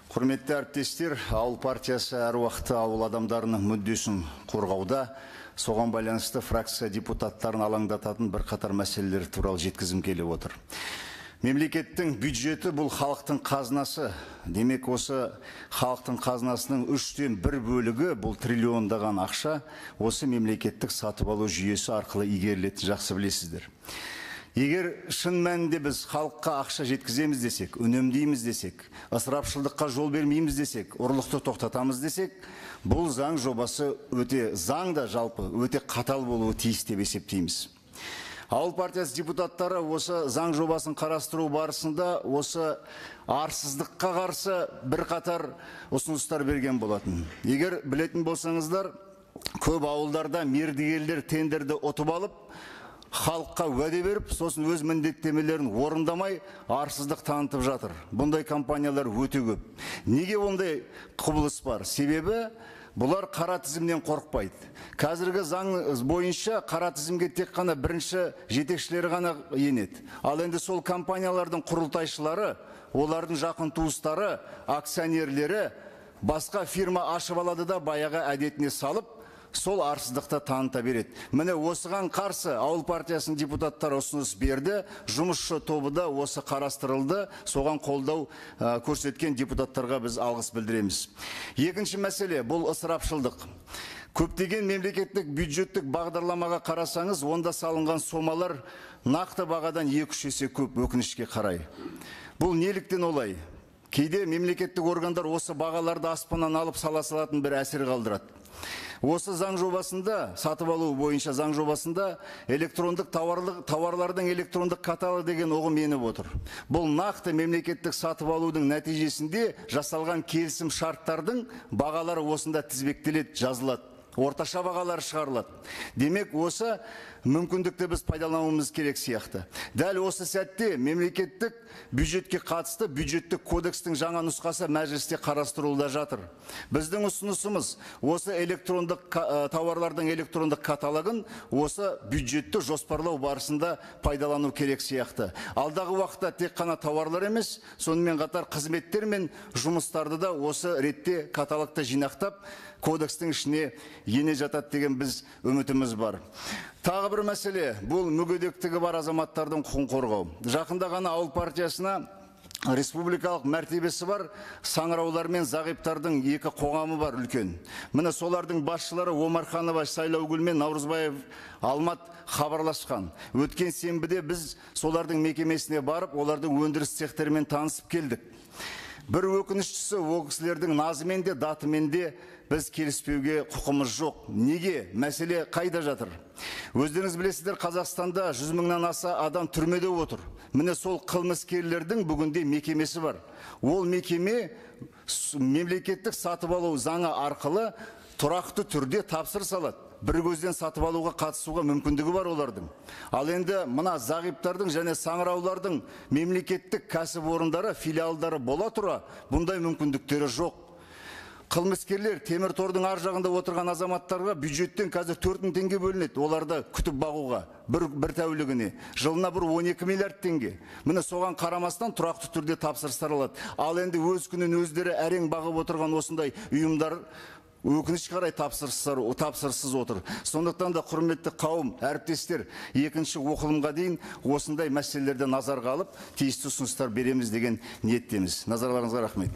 Құрметті әріптестер, ауыл партиясы әр уақытта ауыл адамдарының мүддесін қорғауда, соған байланысты фракция депутаттарын алаңдататын бірқатар мәселелер туралы жеткізім келіп отыр. Мемлекеттің бюджеті бұл халықтың қазынасы. Демек, осы халықтың қазынасының 3/1 бөлігі, бұл триллиондаған ақша, осы мемлекеттік сатып алу жүйесі арқылы игерілетінін жақсы білесіздер. Егер шын мәнінде біз халыққа ақша жеткіземіз десек, үнемдейміз десек, ысырапшылдыққа жол бермейміз десек, ұрлықты тоқтатамыз десек, бұл заң жобасы заңда жалпы өте қатал болуы тиіс деп есептейміз. Ауыл партиясы депутаттары осы заң жобасын қарастыру барысында осы арсыздыққа қарсы бірқатар ұсыныстар берген болатын. Егер білетін болсаңыздар, көп ауылдарда мердігерлер тендерді ұтып алып, халыққа уәде беріп, сосын өз міндеттемелерін орындамай, арсыздық танытып жатыр. Бұндай компаниялар өте көп. Неге ондай құбылыс бар? Себебі бұлар қара тізімнен қорықпайды. Қазіргі заң бойынша қара тізімге тек қана бірінші жетекшілері ғана енеді. Ал енді сол компаниялардың құрылтайшылары, олардың жақын туыстары, акционерлері басқа фирма ашып алады да баяғы әдетіне салып, сол арсыздықты таныта береді. Міне осыған қарсы ауыл партиясының депутаттары ұсыныс берді, жұмысшы тобы да осы қарастырылды, соған қолдау көрсеткен депутаттарға біз алғыс білдіреміз. Екінші мәселе бұл ысырапшылдық. Көптеген мемлекеттік бюджеттік бағдарламаға қарасаңыз, онда салынған сомалар нақты бағадан 2-3 есе көп, өкінішке қарай. Бұл неліктен олай? Кейде мемлекеттік органдар осы бағаларды аспаннан алып сала салатын бір әсер қалдырады. Осы заң жобасында, сатып алу бойынша заң жобасында электрондық тауарлардың электрондық каталогы деген ұғым еніп отыр. Бұл нақты мемлекеттік сатып алудың нәтижесінде жасалған келісім шарттардың бағалары осында тізбектеледі, жазылады. Орташа бағалар шығарылады. Демек, осы мүмкіндікті біз пайдалануымыз керек сияқты. Дәл осы сәтте мемлекеттік бюджетке қатысты бюджеттік кодекстің жаңа нұсқасы мәжілісте қарастырылуда жатыр. Біздің ұсынысымыз осы тауарлардың электрондық каталогын осы бюджетті жоспарлау барысында пайдалану керек сияқты. Алдағы уақытта тек қана тауарлар емес, сонымен қатар қызметтер мен жұмыстарды да осы ретте каталогты жинақтап, кодекстің ішіне ене жатады деген біз үмітіміз бар. Тағы бір мәселе, бұл мүгедектігі бар азаматтардың құқын қорғау. Жақында ғана ауыл партиясына республикалық мәртебесі бар саңыраулар мен зағиптардың екі қоғамы бар үлкен. Міне солардың басшылары Омарханова Сайлаugүл мен Наурызбаев Алмат хабарласқан. Өткен сенбіде біз солардың мекемесіне барып, олардың өндіріс цехтерімен танысып келдік. Бір өкініштісі, ол кісілердің назымен де, датымен де біз келіспеуге құқымыз жоқ. Неге? Мәселе қайда жатыр? Өздеріңіз білесіздер, Қазақстанда 100 мыңнан аса адам түрмеде отыр. Міне сол қылмыскерлердің бүгінде мекемесі бар. Ол мекеме мемлекеттік сатып алу заңы арқылы тұрақты түрде тапсырыс алады. Бір көзден сатып алуға қатысуға мүмкіндігі бар олардың. Ал енді мына зағиптардың және саңыраулардың мемлекеттік кәсіпорындары, филиалдары бола тұра, бұндай мүмкіндіктері жоқ. Қылмыскерлер темір тордың ар жағында отырған азаматтарға бюджеттен қазір 4 мың теңге бөлінеді, оларды күтіп бағуға бір тәулігіне. Жылына бір 12 миллиард теңге. Міне соған қарамастан тұрақты түрде тапсырыстар алады. Ал енді өз күнін өздері әрең бағып отырған осындай ұйымдар өкінішке қарай тапсырыссыз отыр. Сондықтан да құрметті қауым, әріптестер, екінші оқылымға дейін осындай мәселелерді назарға алып, тиісті ұсыныстар береміз деген ниеттеміз. Назарларыңызға рахмет.